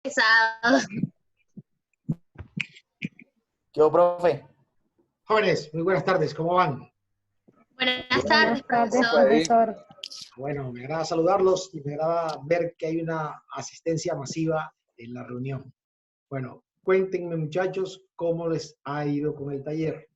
pesados. Yo, profe. Jóvenes, muy buenas tardes, ¿cómo van? Buenas tardes, Buenas tardes, profesor. profesor. Bueno, me agrada saludarlos y me agrada ver que hay una asistencia masiva en la reunión. Bueno, cuéntenme, muchachos, cómo les ha ido con el taller.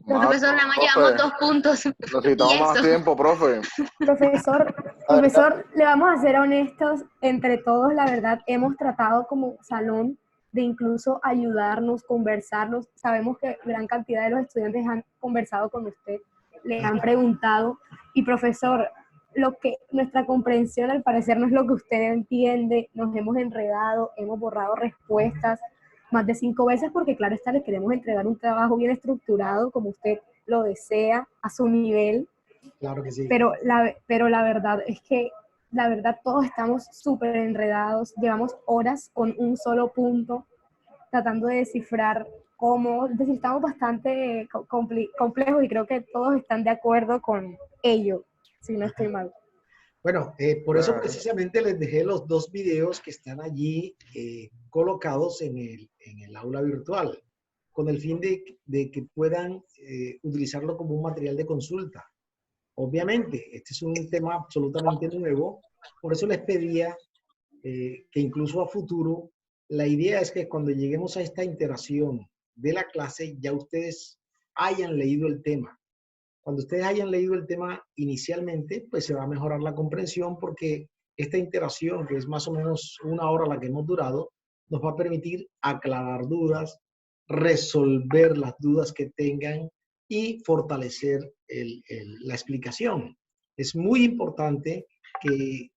Profesor, nada más llevamos 2 puntos. Necesitamos ¿Y más eso? tiempo, profe. Profesor, le vamos a ser honestos, entre todos, la verdad, hemos tratado como salón de incluso ayudarnos, conversarnos. Sabemos que gran cantidad de los estudiantes han conversado con usted, le han preguntado, y profesor, nuestra comprensión al parecer no es lo que usted entiende, nos hemos enredado, hemos borrado respuestas más de 5 veces porque claro está, le queremos entregar un trabajo bien estructurado como usted lo desea, a su nivel. Claro que sí. Pero la verdad es que, la verdad, todos estamos súper enredados, llevamos horas con un solo punto, tratando de descifrar cómo, es decir, estamos bastante complejos y creo que todos están de acuerdo con ello, si no estoy mal. Bueno, por eso precisamente les dejé los 2 videos que están allí colocados en el aula virtual, con el fin de que puedan utilizarlo como un material de consulta. Obviamente, este es un tema absolutamente nuevo, por eso les pedía que incluso a futuro, la idea es que cuando lleguemos a esta interacción de la clase, ya ustedes hayan leído el tema. Cuando ustedes hayan leído el tema inicialmente, pues se va a mejorar la comprensión porque esta interacción, que es más o menos 1 hora la que hemos durado, nos va a permitir aclarar dudas, resolver las dudas que tengan y fortalecer la explicación. Es muy importante que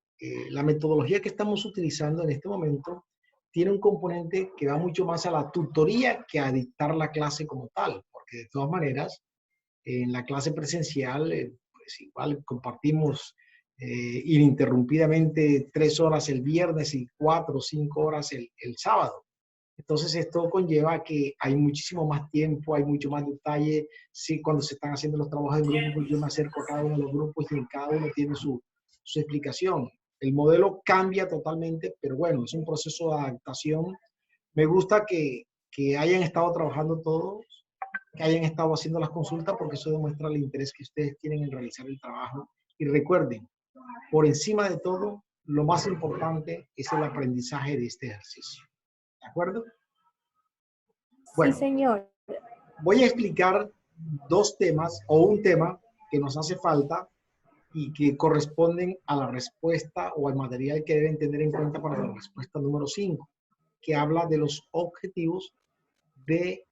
la metodología que estamos utilizando en este momento tiene un componente que va mucho más a la tutoría que a dictar la clase como tal, porque de todas maneras, en la clase presencial, pues igual compartimos ininterrumpidamente 3 horas el viernes y 4 o 5 horas el sábado. Entonces esto conlleva que hay muchísimo más tiempo, hay mucho más detalle. Sí, cuando se están haciendo los trabajos en grupo, pues yo me acerco a cada uno de los grupos y en cada uno tiene su explicación. El modelo cambia totalmente, pero bueno, es un proceso de adaptación. Me gusta que hayan estado trabajando todos, que hayan estado haciendo las consultas, porque eso demuestra el interés que ustedes tienen en realizar el trabajo. Y recuerden, por encima de todo, lo más importante es el aprendizaje de este ejercicio. ¿De acuerdo? Bueno, Sí, señor. voy a explicar 2 temas o un tema que nos hace falta y que corresponden a la respuesta o al material que deben tener en cuenta para la respuesta número 5, que habla de los objetivos de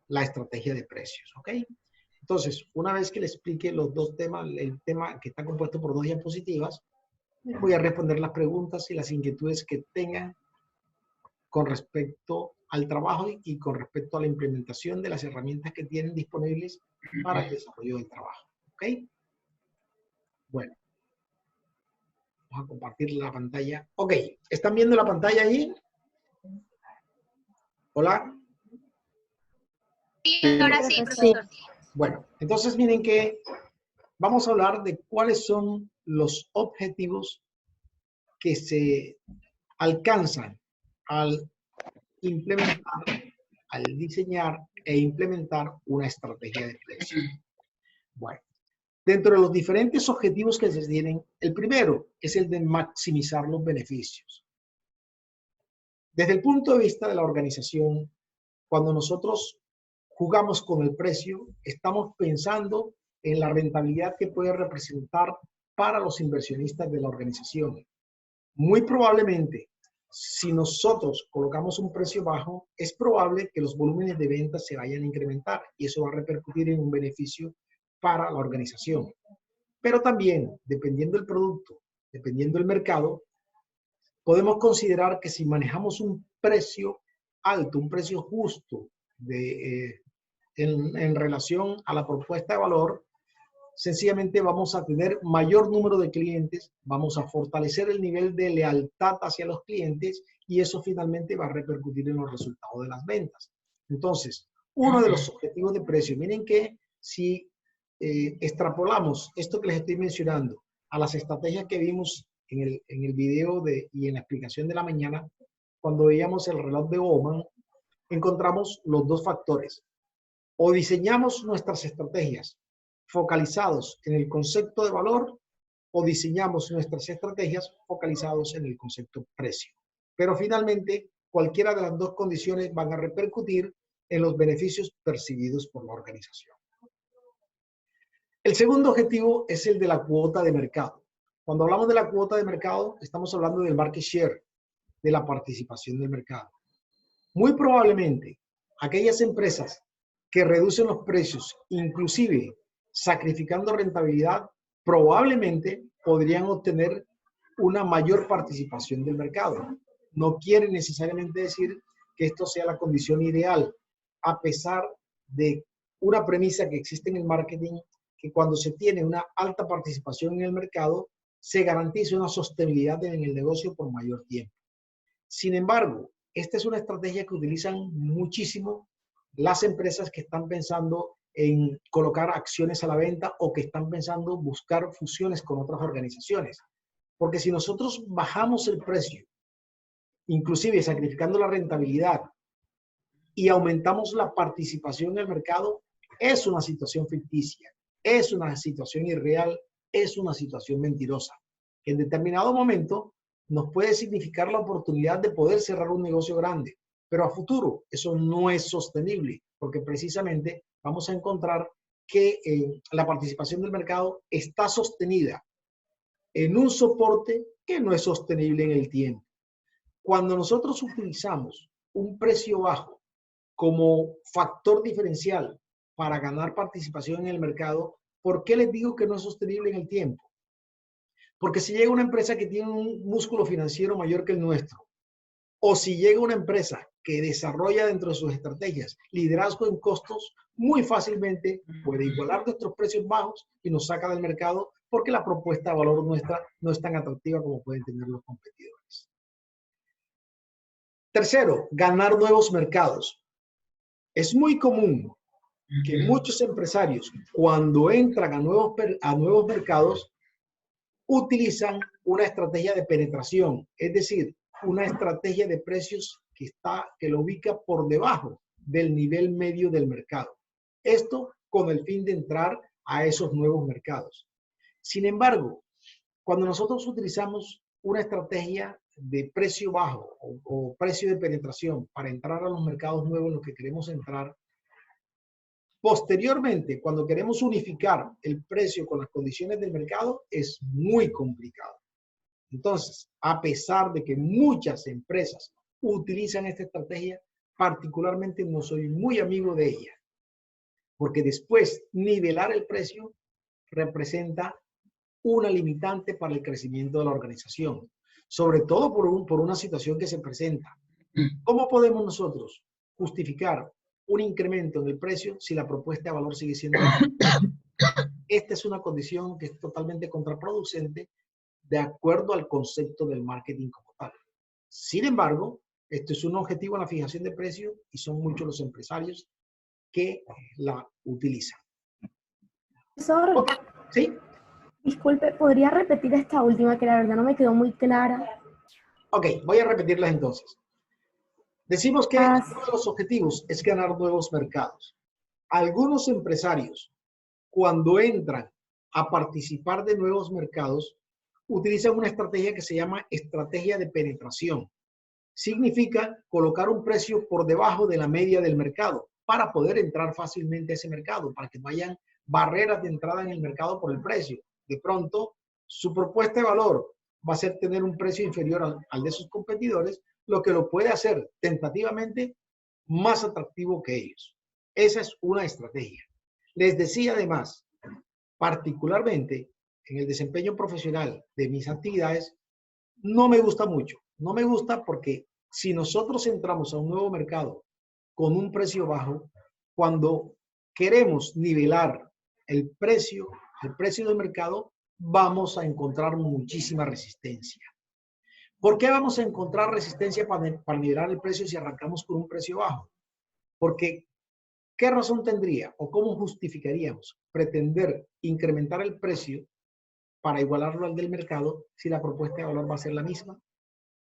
la estrategia de precios. ¿Ok? Entonces, una vez que le explique los 2 temas, el tema que está compuesto por 2 diapositivas, voy a responder las preguntas y las inquietudes que tengan con respecto al trabajo y con respecto a la implementación de las herramientas que tienen disponibles para el desarrollo del trabajo. ¿Ok? Bueno, vamos a compartir la pantalla. Ok, ¿están viendo la pantalla ahí? ¿Hola? Sí, ahora sí, profesor. Bueno, entonces miren que vamos a hablar de cuáles son los objetivos que se alcanzan al implementar, al diseñar e implementar una estrategia de precios. Bueno, dentro de los diferentes objetivos que se tienen, el primero es el de maximizar los beneficios. Desde el punto de vista de la organización, cuando nosotros jugamos con el precio, estamos pensando en la rentabilidad que puede representar para los inversionistas de la organización. Muy probablemente, si nosotros colocamos un precio bajo, es probable que los volúmenes de ventas se vayan a incrementar y eso va a repercutir en un beneficio para la organización. Pero también, dependiendo del producto, dependiendo del mercado, podemos considerar que si manejamos un precio alto, un precio justo en relación a la propuesta de valor, sencillamente vamos a tener mayor número de clientes, vamos a fortalecer el nivel de lealtad hacia los clientes y eso finalmente va a repercutir en los resultados de las ventas. Entonces, uno de los objetivos de precio, miren que si extrapolamos esto que les estoy mencionando a las estrategias que vimos en el video y en la explicación de la mañana, cuando veíamos el reloj de Oman, encontramos los dos factores. O diseñamos nuestras estrategias focalizados en el concepto de valor, o diseñamos nuestras estrategias focalizados en el concepto precio. Pero finalmente, cualquiera de las dos condiciones van a repercutir en los beneficios percibidos por la organización. El segundo objetivo es el de la cuota de mercado. Cuando hablamos de la cuota de mercado, estamos hablando del market share, de la participación del mercado. Muy probablemente, aquellas empresas que reducen los precios, inclusive sacrificando rentabilidad, probablemente podrían obtener una mayor participación del mercado. No quiere necesariamente decir que esto sea la condición ideal, a pesar de una premisa que existe en el marketing, que cuando se tiene una alta participación en el mercado, se garantiza una sostenibilidad en el negocio por mayor tiempo. Sin embargo, esta es una estrategia que utilizan muchísimo las empresas que están pensando en colocar acciones a la venta o que están pensando buscar fusiones con otras organizaciones. Porque si nosotros bajamos el precio, inclusive sacrificando la rentabilidad, y aumentamos la participación en el mercado, es una situación ficticia, es una situación irreal, es una situación mentirosa, que en determinado momento nos puede significar la oportunidad de poder cerrar un negocio grande, pero a futuro eso no es sostenible, porque precisamente vamos a encontrar que la participación del mercado está sostenida en un soporte que no es sostenible en el tiempo. Cuando nosotros utilizamos un precio bajo como factor diferencial para ganar participación en el mercado, ¿por qué les digo que no es sostenible en el tiempo? Porque si llega una empresa que tiene un músculo financiero mayor que el nuestro, o si llega una empresa que desarrolla dentro de sus estrategias liderazgo en costos, muy fácilmente puede igualar nuestros precios bajos y nos saca del mercado porque la propuesta de valor nuestra no es tan atractiva como pueden tener los competidores. Tercero, ganar nuevos mercados. Es muy común que muchos empresarios, cuando entran a nuevos mercados, utilizan una estrategia de penetración, es decir, una estrategia de precios que lo ubica por debajo del nivel medio del mercado. Esto con el fin de entrar a esos nuevos mercados. Sin embargo, cuando nosotros utilizamos una estrategia de precio bajo o precio de penetración para entrar a los mercados nuevos en los que queremos entrar, posteriormente, cuando queremos unificar el precio con las condiciones del mercado, es muy complicado. Entonces, a pesar de que muchas empresas utilizan esta estrategia, particularmente no soy muy amigo de ella, porque después nivelar el precio representa una limitante para el crecimiento de la organización, sobre todo por una situación que se presenta. ¿Cómo podemos nosotros justificar un incremento en el precio si la propuesta de valor sigue siendo esta es una condición que es totalmente contraproducente de acuerdo al concepto del marketing como tal. Sin embargo, esto es un objetivo en la fijación de precios y son muchos los empresarios que la utilizan. Profesor, Okay. ¿Sí? disculpe, ¿podría repetir esta última que la verdad no me quedó muy clara? Ok, voy a repetirlas entonces. Decimos que uno de los objetivos es ganar nuevos mercados. Algunos empresarios, cuando entran a participar de nuevos mercados, utilizan una estrategia que se llama estrategia de penetración. Significa colocar un precio por debajo de la media del mercado para poder entrar fácilmente a ese mercado, para que no hayan barreras de entrada en el mercado por el precio. De pronto, su propuesta de valor va a ser tener un precio inferior al de sus competidores, lo que lo puede hacer tentativamente más atractivo que ellos. Esa es una estrategia. Les decía además, particularmente en el desempeño profesional de mis actividades, no me gusta mucho. No me gusta porque si nosotros entramos a un nuevo mercado con un precio bajo, cuando queremos nivelar el precio del mercado, vamos a encontrar muchísima resistencia. ¿Por qué vamos a encontrar resistencia para nivelar el precio si arrancamos con un precio bajo? Porque, ¿qué razón tendría o cómo justificaríamos pretender incrementar el precio para igualarlo al del mercado si la propuesta de valor va a ser la misma?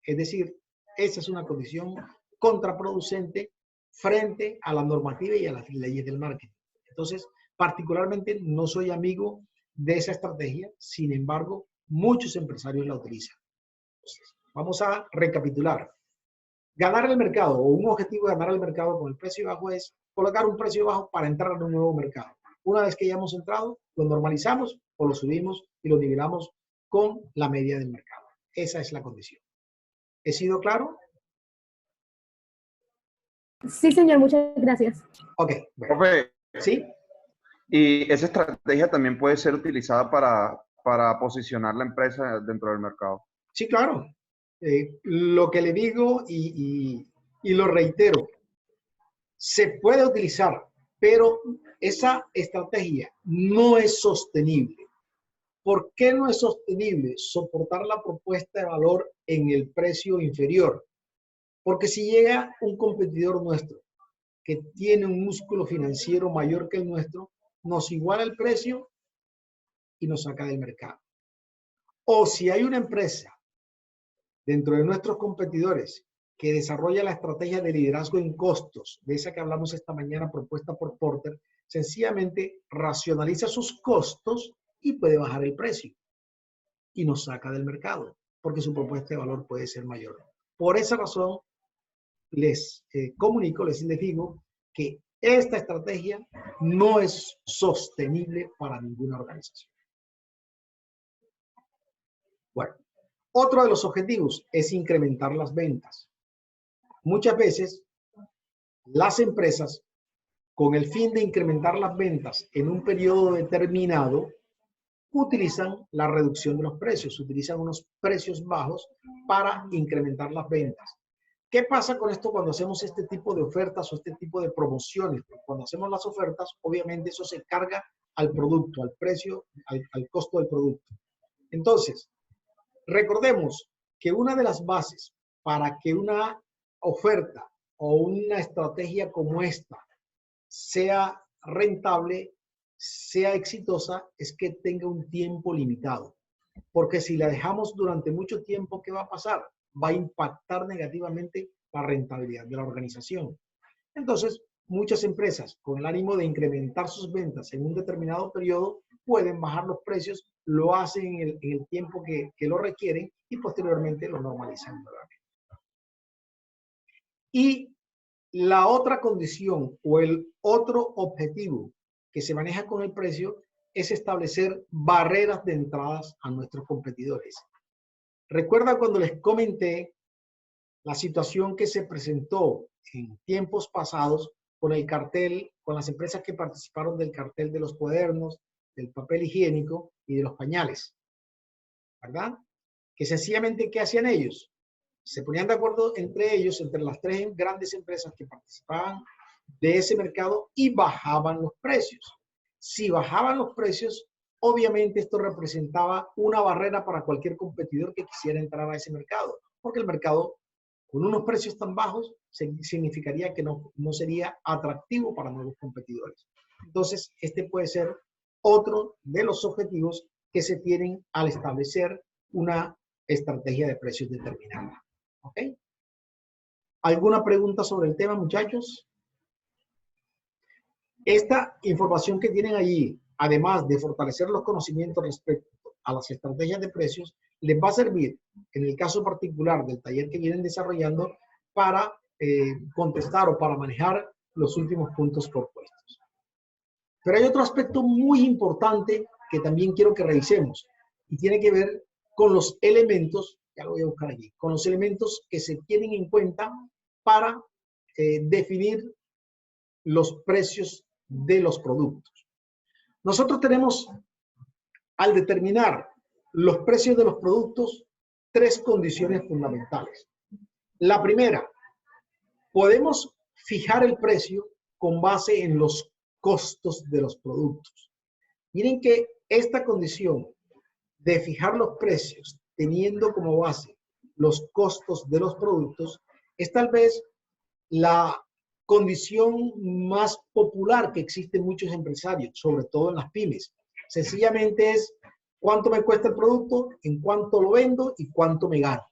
Es decir, Esa es una condición contraproducente frente a la normativa y a las leyes del marketing. Entonces, particularmente no soy amigo de esa estrategia, sin embargo, muchos empresarios la utilizan. Entonces, vamos a recapitular. Ganar el mercado o un objetivo de ganar el mercado con el precio bajo es colocar un precio bajo para entrar en un nuevo mercado. Una vez que ya hemos entrado, lo normalizamos o lo subimos y lo nivelamos con la media del mercado. Esa es la condición. ¿He sido claro? Sí, señor, muchas gracias. Ok, bueno. Profe, ¿Sí? y esa estrategia también puede ser utilizada para posicionar la empresa dentro del mercado. Sí, claro. Lo que le digo y lo reitero, se puede utilizar, pero esa estrategia no es sostenible. ¿Por qué no es sostenible? Soportar la propuesta de valor en el precio inferior. Porque si llega un competidor nuestro que tiene un músculo financiero mayor que el nuestro, nos iguala el precio y nos saca del mercado. O si hay una empresa dentro de nuestros competidores que desarrolla la estrategia de liderazgo en costos, de esa que hablamos esta mañana propuesta por Porter, sencillamente racionaliza sus costos y puede bajar el precio y nos saca del mercado, porque su propuesta de valor puede ser mayor. Por esa razón, les comunico, les digo que esta estrategia no es sostenible para ninguna organización. Bueno, otro de los objetivos es incrementar las ventas. Muchas veces, las empresas, con el fin de incrementar las ventas en un periodo determinado, utilizan la reducción de los precios, utilizan unos precios bajos para incrementar las ventas. ¿Qué pasa con esto cuando hacemos este tipo de ofertas o este tipo de promociones? Cuando hacemos las ofertas, obviamente eso se carga al producto, al precio, al costo del producto. Entonces, recordemos que una de las bases para que una oferta o una estrategia como esta sea rentable, sea exitosa, es que tenga un tiempo limitado. Porque si la dejamos durante mucho tiempo, ¿qué va a pasar? Va a impactar negativamente la rentabilidad de la organización. Entonces, muchas empresas, con el ánimo de incrementar sus ventas en un determinado periodo, pueden bajar los precios, lo hacen en el tiempo que lo requieren y posteriormente lo normalizan nuevamente. Y la otra condición o el otro objetivo que se maneja con el precio es establecer barreras de entradas a nuestros competidores. Recuerda cuando les comenté la situación que se presentó en tiempos pasados con el cartel, con las empresas que participaron del cartel de los cuadernos, del papel higiénico y de los pañales, ¿verdad? Que sencillamente, ¿qué hacían ellos? Se ponían de acuerdo entre ellos, entre las tres grandes empresas que participaban de ese mercado y bajaban los precios. Si bajaban los precios, obviamente esto representaba una barrera para cualquier competidor que quisiera entrar a ese mercado, porque el mercado con unos precios tan bajos significaría que no sería atractivo para nuevos competidores. Entonces, este puede ser otro de los objetivos que se tienen al establecer una estrategia de precios determinada. ¿Ok? ¿Alguna pregunta sobre el tema, muchachos? Esta información que tienen allí, además de fortalecer los conocimientos respecto a las estrategias de precios, les va a servir, en el caso particular del taller que vienen desarrollando, para contestar o para manejar los últimos puntos propuestos. Pero hay otro aspecto muy importante que también quiero que revisemos y tiene que ver con los elementos, ya lo voy a buscar aquí, con los elementos que se tienen en cuenta para definir los precios de los productos. Nosotros tenemos, al determinar los precios de los productos, tres condiciones fundamentales. La primera, podemos fijar el precio con base en los costos de los productos. Miren que esta condición de fijar los precios teniendo como base los costos de los productos es tal vez la condición más popular que existe en muchos empresarios, sobre todo en las pymes. Sencillamente es cuánto me cuesta el producto, en cuánto lo vendo y cuánto me gano.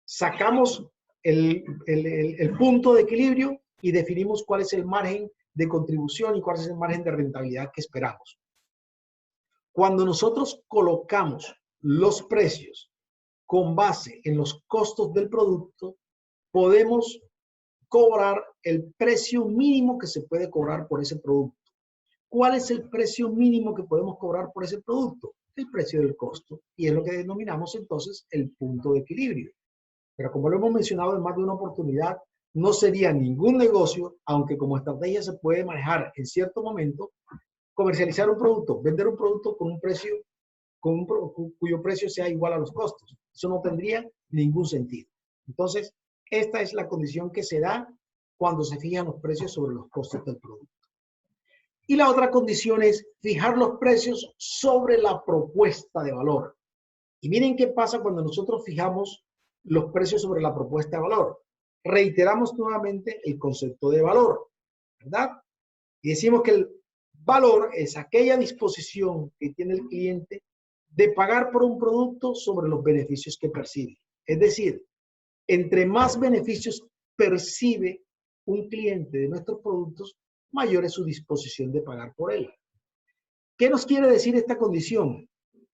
Sacamos el punto de equilibrio y definimos cuál es el margen de contribución y cuál es el margen de rentabilidad que esperamos. Cuando nosotros colocamos los precios con base en los costos del producto, podemos cobrar el precio mínimo que se puede cobrar por ese producto. ¿Cuál es el precio mínimo que podemos cobrar por ese producto? El precio del costo. Y es lo que denominamos entonces el punto de equilibrio. Pero como lo hemos mencionado en más de una oportunidad, no sería ningún negocio, aunque como estrategia se puede manejar en cierto momento, comercializar un producto, vender un producto con un precio, cuyo precio sea igual a los costos. Eso no tendría ningún sentido. Entonces, esta es la condición que se da cuando se fijan los precios sobre los costos del producto. Y la otra condición es fijar los precios sobre la propuesta de valor. Y miren qué pasa cuando nosotros fijamos los precios sobre la propuesta de valor. Reiteramos nuevamente el concepto de valor, ¿verdad? Y decimos que el valor es aquella disposición que tiene el cliente de pagar por un producto sobre los beneficios que percibe. Es decir, entre más beneficios percibe un cliente de nuestros productos, mayor es su disposición de pagar por él. ¿Qué nos quiere decir esta condición?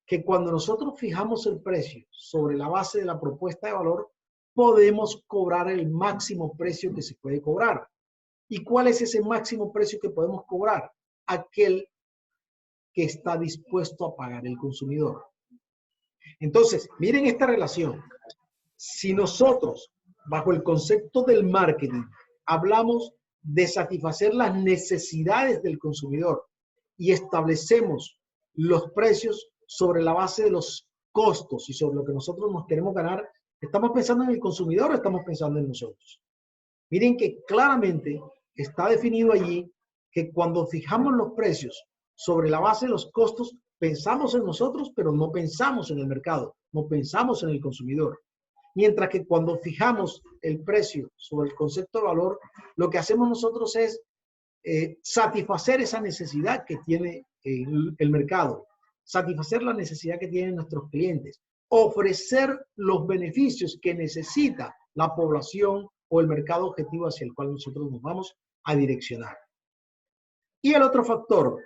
Que cuando nosotros fijamos el precio sobre la base de la propuesta de valor, podemos cobrar el máximo precio que se puede cobrar. ¿Y cuál es ese máximo precio que podemos cobrar? Aquel que está dispuesto a pagar el consumidor. Entonces, miren esta relación. Si nosotros, bajo el concepto del marketing, hablamos de satisfacer las necesidades del consumidor y establecemos los precios sobre la base de los costos y sobre lo que nosotros nos queremos ganar, ¿estamos pensando en el consumidor o estamos pensando en nosotros? Miren que claramente está definido allí que cuando fijamos los precios sobre la base de los costos, pensamos en nosotros, pero no pensamos en el mercado, no pensamos en el consumidor. Mientras que cuando fijamos el precio sobre el concepto de valor, lo que hacemos nosotros es satisfacer esa necesidad que tiene el mercado, satisfacer la necesidad que tienen nuestros clientes, ofrecer los beneficios que necesita la población o el mercado objetivo hacia el cual nosotros nos vamos a direccionar. Y el otro factor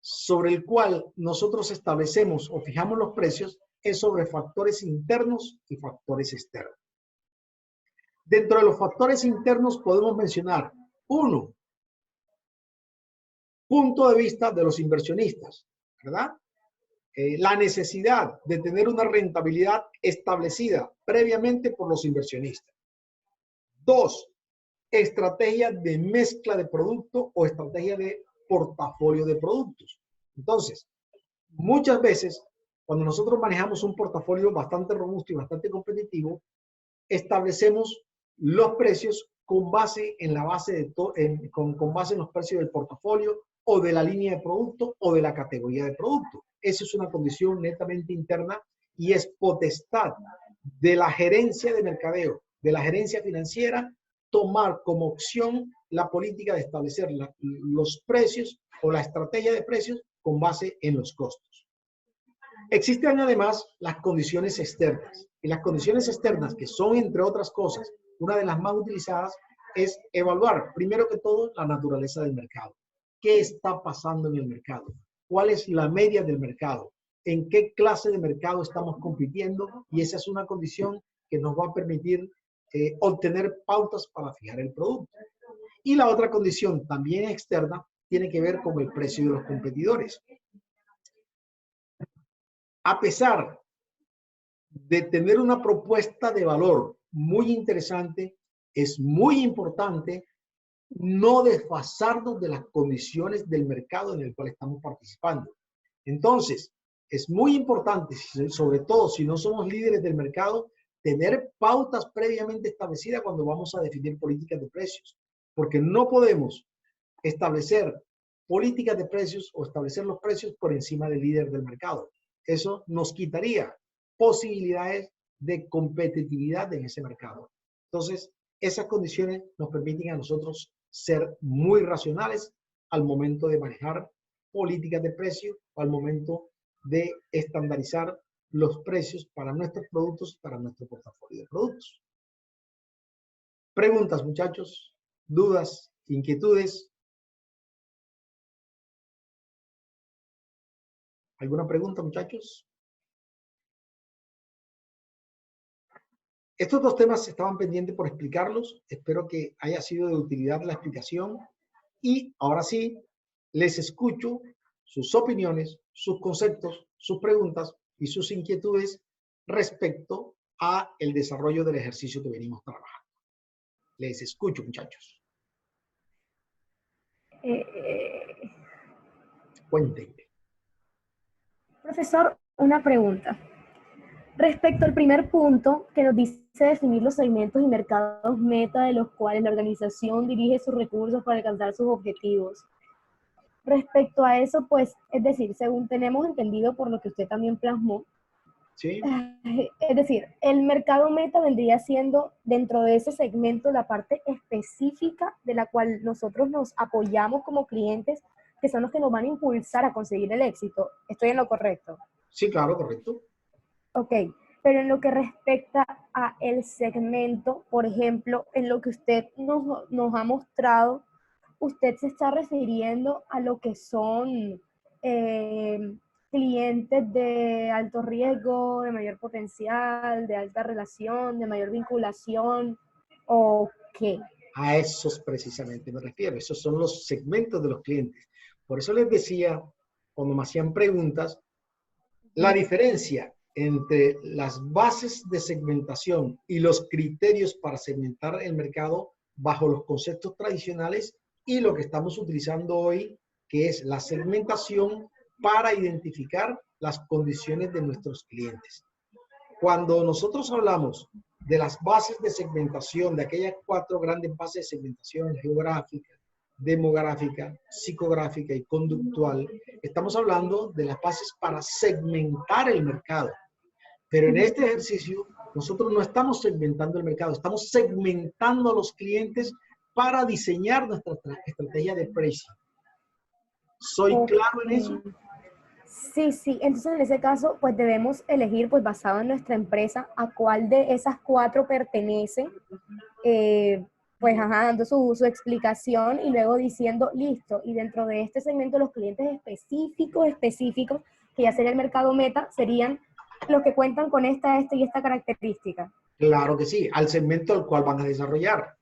sobre el cual nosotros establecemos o fijamos los precios es sobre factores internos y factores externos. Dentro de los factores internos podemos mencionar, uno, punto de vista de los inversionistas, ¿verdad? La necesidad de tener una rentabilidad establecida previamente por los inversionistas. Dos, estrategia de mezcla de producto o estrategia de portafolio de productos. Entonces, muchas veces, cuando nosotros manejamos un portafolio bastante robusto y bastante competitivo, establecemos los precios con base en la base de con base en los precios del portafolio o de la línea de producto o de la categoría de producto. Esa es una condición netamente interna y es potestad de la gerencia de mercadeo, de la gerencia financiera, tomar como opción la política de establecer los precios o la estrategia de precios con base en los costos. Existen además las condiciones externas. Y las condiciones externas, que son entre otras cosas, una de las más utilizadas, es evaluar, primero que todo, la naturaleza del mercado. ¿Qué está pasando en el mercado? ¿Cuál es la media del mercado? ¿En qué clase de mercado estamos compitiendo? Y esa es una condición que nos va a permitir obtener pautas para fijar el producto. Y la otra condición, también externa, tiene que ver con el precio de los competidores. A pesar de tener una propuesta de valor muy interesante, es muy importante no desfasarnos de las condiciones del mercado en el cual estamos participando. Entonces, es muy importante, sobre todo si no somos líderes del mercado, tener pautas previamente establecidas cuando vamos a definir políticas de precios, porque no podemos establecer políticas de precios o establecer los precios por encima del líder del mercado. Eso nos quitaría posibilidades de competitividad en ese mercado. Entonces, esas condiciones nos permiten a nosotros ser muy racionales al momento de manejar políticas de precio o al momento de estandarizar los precios para nuestros productos y para nuestro portafolio de productos. Preguntas, muchachos, dudas, inquietudes. ¿Alguna pregunta, muchachos? Estos dos temas estaban pendientes por explicarlos. Espero que haya sido de utilidad la explicación. Y ahora sí, les escucho sus opiniones, sus conceptos, sus preguntas y sus inquietudes respecto a el desarrollo del ejercicio que venimos trabajando. Les escucho, muchachos. Cuéntenme. Profesor, una pregunta. Respecto al primer punto que nos dice definir los segmentos y mercados meta de los cuales la organización dirige sus recursos para alcanzar sus objetivos. Respecto a eso, pues, es decir, según tenemos entendido por lo que usted también plasmó, ¿Sí? Es decir, el mercado meta vendría siendo dentro de ese segmento la parte específica de la cual nosotros nos apoyamos como clientes, que son los que nos van a impulsar a conseguir el éxito. ¿Estoy en lo correcto? Sí, claro, correcto. Ok, pero en lo que respecta a el segmento, por ejemplo, en lo que usted nos ha mostrado, usted se está refiriendo a lo que son clientes de alto riesgo, de mayor potencial, de alta relación, de mayor vinculación, ¿o qué? A esos precisamente me refiero. Esos son los segmentos de los clientes. Por eso les decía, cuando me hacían preguntas, la diferencia entre las bases de segmentación y los criterios para segmentar el mercado bajo los conceptos tradicionales y lo que estamos utilizando hoy, que es la segmentación para identificar las condiciones de nuestros clientes. Cuando nosotros hablamos de las bases de segmentación, de aquellas 4 grandes bases de segmentación geográfica, demográfica, psicográfica y conductual, estamos hablando de las bases para segmentar el mercado. Pero en este ejercicio, nosotros no estamos segmentando el mercado, estamos segmentando a los clientes para diseñar nuestra estrategia de precio. ¿Soy claro en eso? Sí, sí. Entonces, en ese caso, pues debemos elegir, pues basado en nuestra empresa, a cuál de esas 4 pertenece, pues dando su explicación y luego diciendo, listo, y dentro de este segmento los clientes específicos, que ya sería el mercado meta, serían los que cuentan con esta y esta característica. Claro que sí, al segmento al cual van a desarrollar.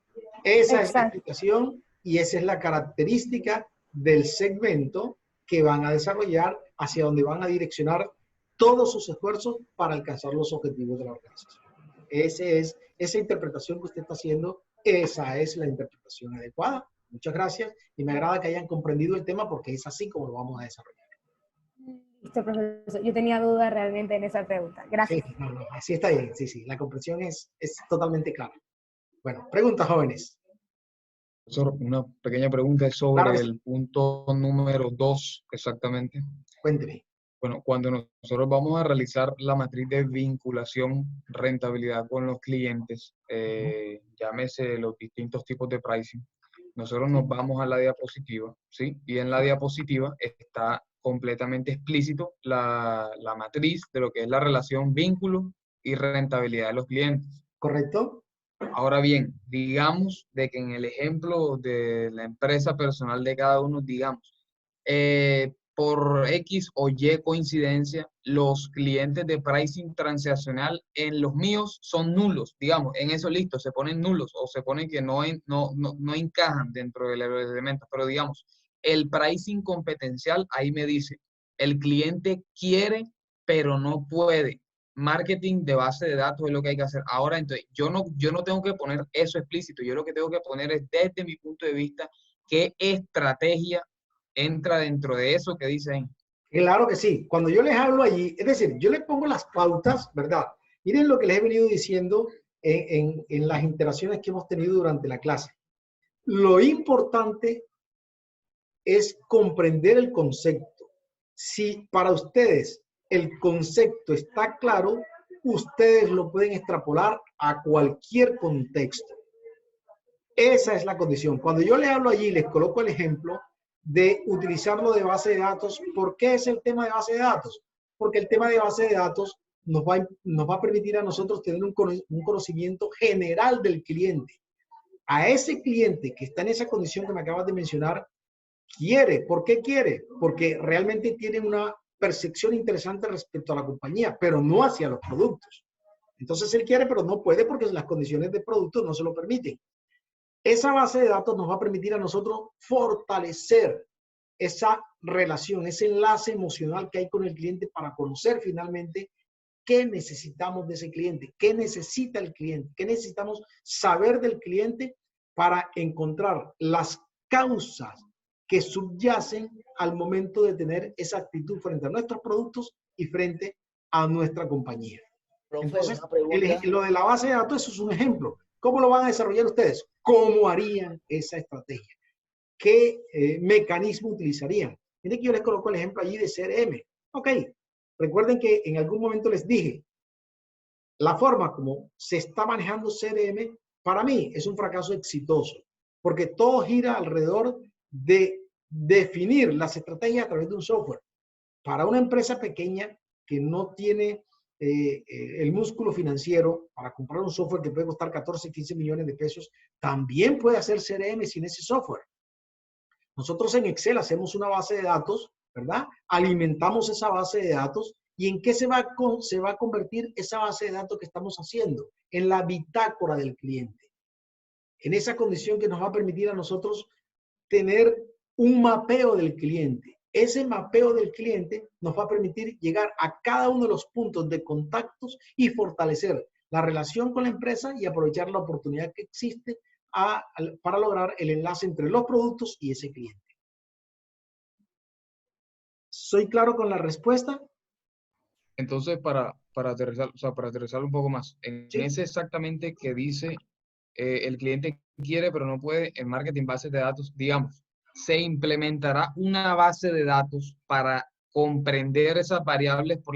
Esa Exacto. es la explicación y esa es la característica del segmento que van a desarrollar, hacia donde van a direccionar todos sus esfuerzos para alcanzar los objetivos de la organización. Esa interpretación que usted está haciendo, esa es la interpretación adecuada. Muchas gracias y me agrada que hayan comprendido el tema porque es así como lo vamos a desarrollar. Listo, profesor. Yo tenía duda realmente en esa pregunta. Gracias. Sí, no, así está bien. Sí, sí, la comprensión es totalmente clara. Bueno, preguntas, jóvenes. Profesor, una pequeña pregunta es sobre Claro. el punto número 2, exactamente. Cuénteme. Bueno, cuando nosotros vamos a realizar la matriz de vinculación, rentabilidad con los clientes, llámese los distintos tipos de pricing, nosotros nos vamos a la diapositiva, ¿sí? Y en la diapositiva está completamente explícito la matriz de lo que es la relación vínculo y rentabilidad de los clientes. ¿Correcto? Ahora bien, digamos de que en el ejemplo de la empresa personal de cada uno, digamos, por X o Y coincidencia, los clientes de pricing transaccional en los míos son nulos, digamos, en eso listo, se ponen nulos o se ponen que no encajan dentro del elemento, pero digamos, el pricing competencial ahí me dice, el cliente quiere, pero no puede. Marketing de base de datos es lo que hay que hacer. Ahora, entonces, yo no tengo que poner eso explícito, yo lo que tengo que poner es desde mi punto de vista, qué estrategia entra dentro de eso que dicen. Claro que sí. Cuando yo les hablo allí, es decir, yo les pongo las pautas, ¿verdad? Miren lo que les he venido diciendo en las interacciones que hemos tenido durante la clase. Lo importante es comprender el concepto. Si para ustedes el concepto está claro, ustedes lo pueden extrapolar a cualquier contexto. Esa es la condición. Cuando yo les hablo allí, les coloco el ejemplo de utilizarlo de base de datos. ¿Por qué es el tema de base de datos? Porque el tema de base de datos nos va a permitir a nosotros tener un conocimiento general del cliente. a ese cliente que está en esa condición que me acabas de mencionar, quiere. ¿Por qué quiere? Porque realmente tiene una percepción interesante respecto a la compañía, pero no hacia los productos. Entonces él quiere, pero no puede porque las condiciones de producto no se lo permiten. Esa base de datos nos va a permitir a nosotros fortalecer esa relación, ese enlace emocional que hay con el cliente para conocer finalmente qué necesitamos de ese cliente, qué necesita el cliente, qué necesitamos saber del cliente para encontrar las causas que subyacen al momento de tener esa actitud frente a nuestros productos y frente a nuestra compañía. Profe, Entonces, una pregunta. lo de la base de datos, eso es un ejemplo. ¿Cómo lo van a desarrollar ustedes? ¿Cómo harían esa estrategia? ¿Qué mecanismo utilizarían? Miren que yo les coloco el ejemplo allí de CRM. Ok, recuerden que en algún momento les dije, la forma como se está manejando CRM, para mí es un fracaso exitoso, porque todo gira alrededor de definir las estrategias a través de un software. Para una empresa pequeña que no tiene el músculo financiero para comprar un software que puede costar 14, 15 millones de pesos, también puede hacer CRM sin ese software. Nosotros en Excel hacemos una base de datos, ¿verdad? Alimentamos esa base de datos. ¿Y en qué se va a convertir esa base de datos que estamos haciendo? En la bitácora del cliente. En esa condición que nos va a permitir a nosotros tener un mapeo del cliente. Ese mapeo del cliente nos va a permitir llegar a cada uno de los puntos de contactos y fortalecer la relación con la empresa y aprovechar la oportunidad que existe para lograr el enlace entre los productos y ese cliente. ¿Soy claro con la respuesta? Entonces, para aterrizar, o sea, para aterrizar un poco más, en Sí. ese exactamente que dice el cliente quiere pero no puede, en marketing bases de datos, digamos, se implementará una base de datos para comprender esas variables o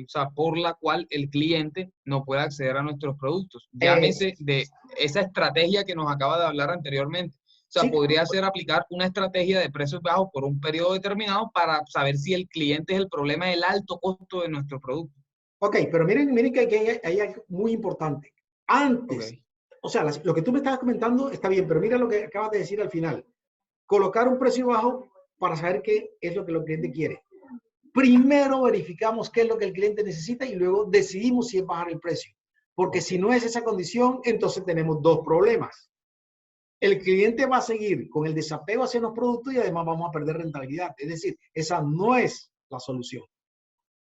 sea, por la cual el cliente no puede acceder a nuestros productos. Llámese de esa estrategia que nos acaba de hablar anteriormente. O sea, Sí. podría ser aplicar una estrategia de precios bajos por un periodo determinado para saber si el cliente es el problema del alto costo de nuestro producto. Ok, pero miren que hay algo muy importante. Antes, Okay. o sea, lo que tú me estabas comentando está bien, pero mira lo que acabas de decir al final. Colocar un precio bajo para saber qué es lo que el cliente quiere. Primero verificamos qué es lo que el cliente necesita y luego decidimos si es bajar el precio. Porque si no es esa condición, entonces tenemos dos problemas. El cliente va a seguir con el desapego hacia los productos y además vamos a perder rentabilidad. Es decir, esa no es la solución.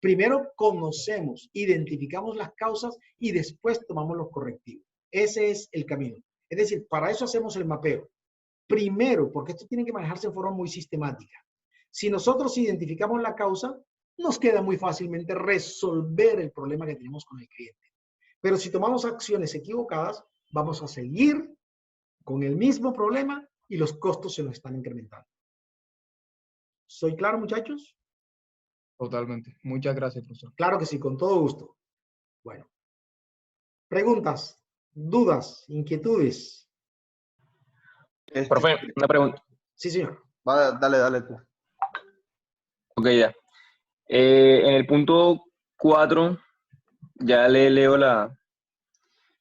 Primero conocemos, identificamos las causas y después tomamos los correctivos. Ese es el camino. Es decir, para eso hacemos el mapeo. Primero, porque esto tiene que manejarse de forma muy sistemática. Si nosotros identificamos la causa, nos queda muy fácilmente resolver el problema que tenemos con el cliente. Pero si tomamos acciones equivocadas, vamos a seguir con el mismo problema y los costos se nos están incrementando. ¿Soy claro, muchachos? Totalmente. Muchas gracias, profesor. Claro que sí, con todo gusto. Bueno. Preguntas, dudas, inquietudes. Profe, una pregunta. Sí, señor. Va, dale tú. Ok, ya. En el punto 4, ya le leo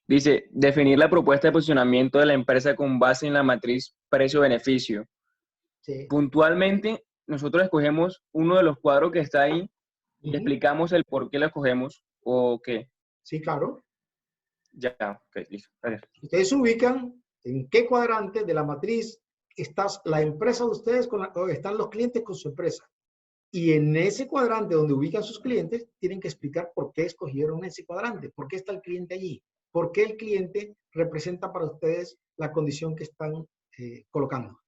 dice, definir la propuesta de posicionamiento de la empresa con base en la matriz precio-beneficio. Sí. Puntualmente, nosotros escogemos uno de los cuadros que está ahí y explicamos el por qué lo escogemos o qué. Sí, claro. Ya, ok, listo. Gracias. Ustedes se ubican en qué cuadrante de la matriz está la empresa de ustedes, o están los clientes con su empresa. Y en ese cuadrante donde ubican sus clientes, tienen que explicar por qué escogieron ese cuadrante, por qué está el cliente allí, por qué el cliente representa para ustedes la condición que están colocando.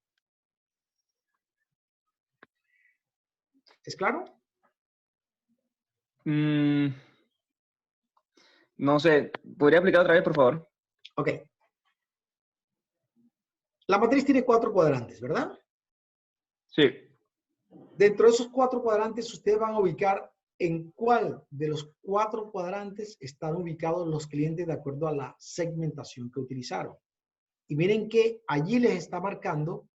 ¿Es claro? No sé, ¿podría explicar otra vez, por favor? Ok. La matriz tiene 4 cuadrantes, ¿verdad? Sí. Dentro de esos 4 cuadrantes, ustedes van a ubicar en cuál de los 4 cuadrantes están ubicados los clientes de acuerdo a la segmentación que utilizaron. Y miren que allí les está marcando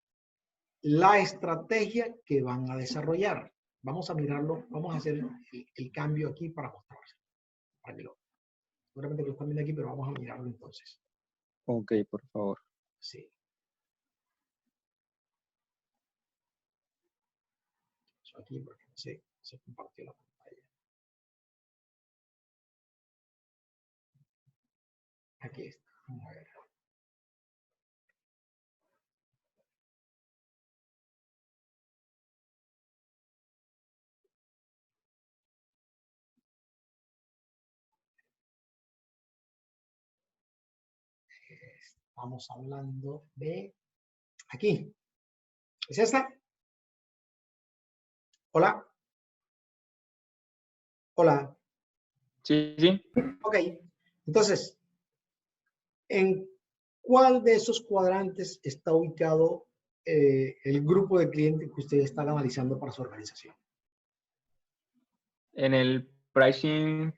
la estrategia que van a desarrollar. Vamos a mirarlo, vamos a hacer el cambio aquí para mostrarlo. Seguramente lo están viendo aquí, pero vamos a mirarlo entonces. Ok, por favor. Sí. Eso aquí porque no sé, se compartió la pantalla. Aquí está. Vamos a ver. Estamos hablando de aquí. ¿Es esta? Hola. Hola. Sí, sí. Ok. Entonces, ¿en cuál de esos cuadrantes está ubicado el grupo de clientes que ustedes están analizando para su organización? En el pricing,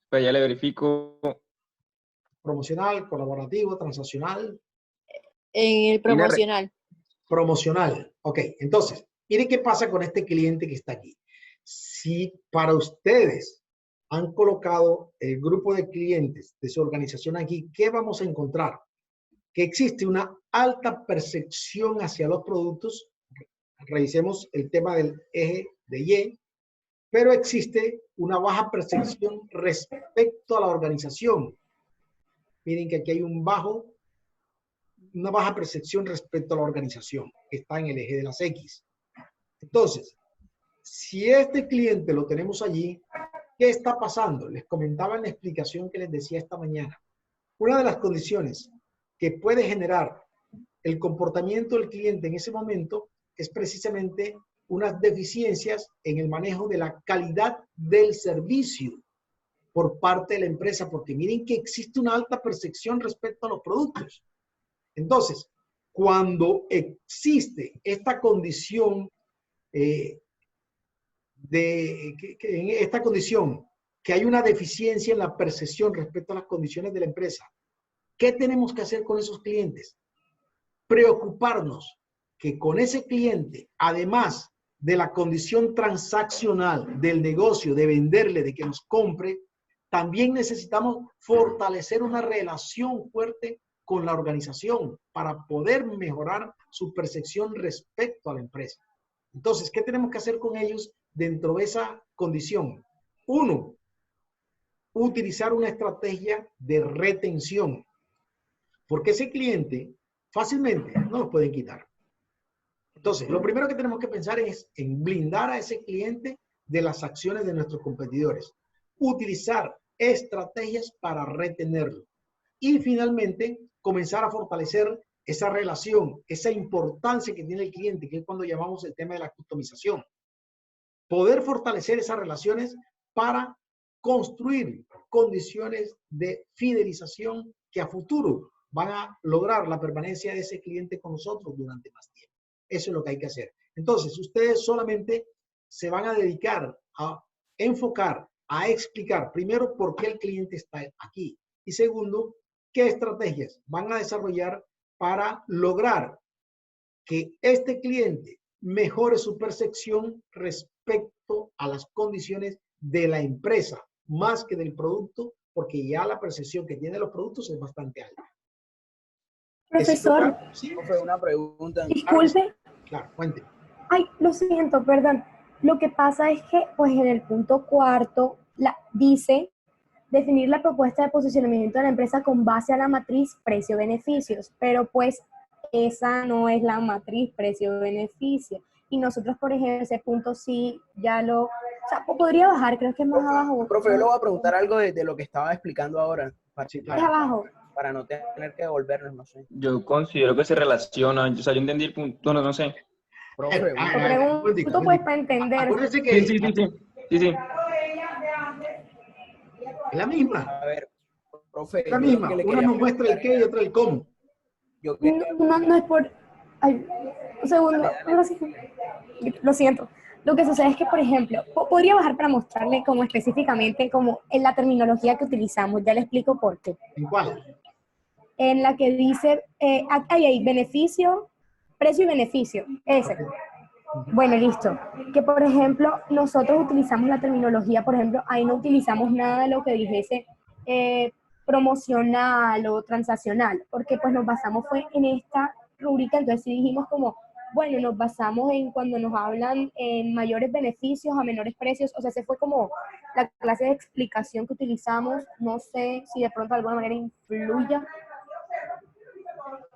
pues ya le verifico. Promocional, colaborativo, transaccional. En el promocional. Promocional. Ok, entonces, miren qué pasa con este cliente que está aquí. Si para ustedes han colocado el grupo de clientes de su organización aquí, ¿qué vamos a encontrar? Que existe una alta percepción hacia los productos. Revisemos el tema del eje de Y, pero existe una baja percepción respecto a la organización. Miren que aquí hay una baja percepción respecto a la organización, que está en el eje de las X. Entonces, si este cliente lo tenemos allí, ¿qué está pasando? Les comentaba en la explicación que les decía esta mañana. Una de las condiciones que puede generar el comportamiento del cliente en ese momento es precisamente unas deficiencias en el manejo de la calidad del servicio por parte de la empresa, porque miren que existe una alta percepción respecto a los productos. Entonces, cuando existe esta condición que hay una deficiencia en la percepción respecto a las condiciones de la empresa, ¿qué tenemos que hacer con esos clientes? Preocuparnos que con ese cliente, además de la condición transaccional del negocio, de venderle, de que nos compre, también necesitamos fortalecer una relación fuerte con la organización para poder mejorar su percepción respecto a la empresa. Entonces, ¿qué tenemos que hacer con ellos dentro de esa condición? Uno, utilizar una estrategia de retención, porque ese cliente fácilmente no lo pueden quitar. Entonces, lo primero que tenemos que pensar es en blindar a ese cliente de las acciones de nuestros competidores. Utilizar estrategias para retenerlo. Y finalmente, comenzar a fortalecer esa relación, esa importancia que tiene el cliente, que es cuando llamamos el tema de la customización. Poder fortalecer esas relaciones para construir condiciones de fidelización que a futuro van a lograr la permanencia de ese cliente con nosotros durante más tiempo. Eso es lo que hay que hacer. Entonces, ustedes solamente se van a dedicar a enfocar, a explicar, primero, por qué el cliente está aquí. Y segundo, qué estrategias van a desarrollar para lograr que este cliente mejore su percepción respecto a las condiciones de la empresa, más que del producto, porque ya la percepción que tiene los productos es bastante alta. Profesor, ¿Sí? Profe, una pregunta. disculpe. Claro, cuente. Ay, lo siento, perdón. Lo que pasa es que, pues en el punto cuarto, dice definir la propuesta de posicionamiento de la empresa con base a la matriz precio-beneficios, pero pues esa no es la matriz precio-beneficio. Y nosotros, por ejemplo, ese punto sí ya o sea, podría bajar, creo que es más abajo. Profe, yo le voy a preguntar algo de lo que estaba explicando ahora. Sí, Es abajo. Para no tener que devolvernos, no sé. Yo considero que se relaciona. O sea, yo entendí el punto, no sé. Profe, Lo pregunto pues para entender. Acuérdense que Sí. es la misma. a ver, profe. Es la misma. Una nos muestra el qué y otra el cómo. Yo quería... No es por... Ay, un segundo. Lo siento. Lo que sucede es que, por ejemplo, podría bajar para mostrarle como específicamente como en la terminología que utilizamos. Ya le explico por qué. ¿En cuál? En la que dice, hay beneficio, precio y beneficio. Ese. Bueno, listo. Que, por ejemplo, nosotros utilizamos la terminología, por ejemplo, ahí no utilizamos nada de lo que dijese promocional o transaccional, porque pues nos basamos fue en esta rúbrica, entonces sí dijimos como, bueno, nos basamos en cuando nos hablan en mayores beneficios a menores precios, o sea, ese fue como la clase de explicación que utilizamos, no sé si de pronto de alguna manera influya.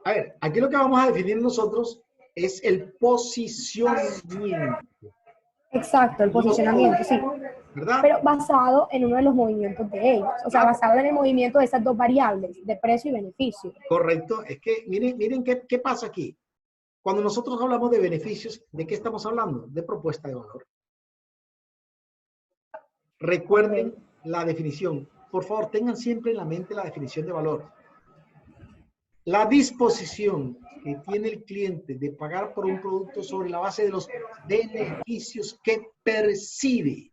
A ver, aquí lo que vamos a definir nosotros es el posicionamiento. Exacto, el posicionamiento, sí. ¿Verdad? Pero basado en uno de los movimientos de ellos, o sea, basado en el movimiento de esas dos variables, de precio y beneficio. Correcto. Es que miren qué pasa aquí. Cuando nosotros hablamos de beneficios, ¿de qué estamos hablando? De propuesta de valor. Recuerden la definición. Por favor, tengan siempre en la mente la definición de valor. La disposición que tiene el cliente de pagar por un producto sobre la base de los beneficios que percibe.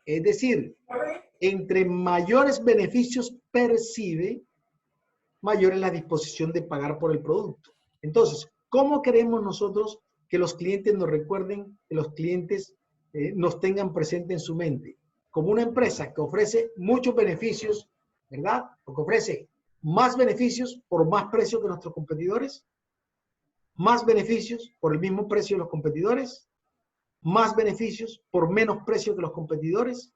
Es decir, entre mayores beneficios percibe, mayor es la disposición de pagar por el producto. Entonces, ¿cómo queremos nosotros que los clientes nos recuerden, que los clientes nos tengan presente en su mente? Como una empresa que ofrece muchos beneficios, ¿verdad? O que ofrece más beneficios por más precio que nuestros competidores, más beneficios por el mismo precio de los competidores, más beneficios por menos precio que los competidores.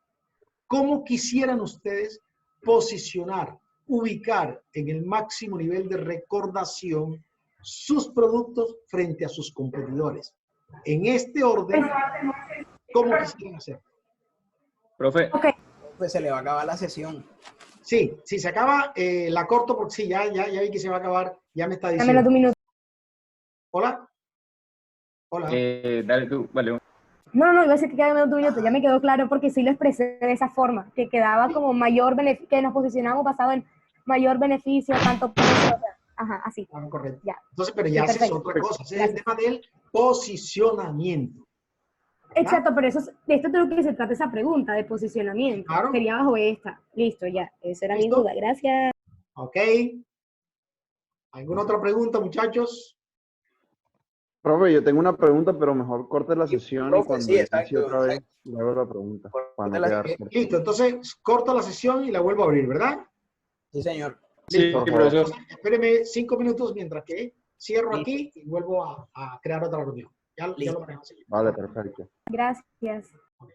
¿Cómo quisieran ustedes posicionar, ubicar en el máximo nivel de recordación sus productos frente a sus competidores? En este orden, ¿cómo quisieran hacer? Profe, Pues se le va a acabar la sesión. Sí, si se acaba, la corto porque sí, ya vi que se va a acabar, ya me está Dame diciendo. un minuto. Hola. Hola. dale tú, vale. No, iba a decir que queda menos de un minuto, ya me quedó claro porque sí lo expresé de esa forma, que quedaba como mayor beneficio, que nos posicionamos basado en mayor beneficio, tanto precio, o sea, ajá, así. Ah, correcto. Ya. Entonces, pero Sí, ya esa es perfecto. otra cosa, ese es el Gracias. tema del posicionamiento. Exacto, pero de esto es de lo que se trata esa pregunta, de posicionamiento. Claro. Sería bajo esta. Listo, ya. Esa era mi ¿Listo? duda. Gracias. Ok. ¿Alguna otra pregunta, muchachos? Profe, yo tengo una pregunta, pero mejor corte la sesión y profe, cuando sí, inicie exacto, otra vez le hago la pregunta. Para no quedar corto. Listo, entonces corto la sesión y la vuelvo a abrir, ¿verdad? Sí, señor. Sí, Listo. profesor. Entonces, espéreme 5 minutos mientras que cierro aquí y vuelvo a crear otra reunión. Ya lo manejamos. Vale, perfecto. Gracias. Ok.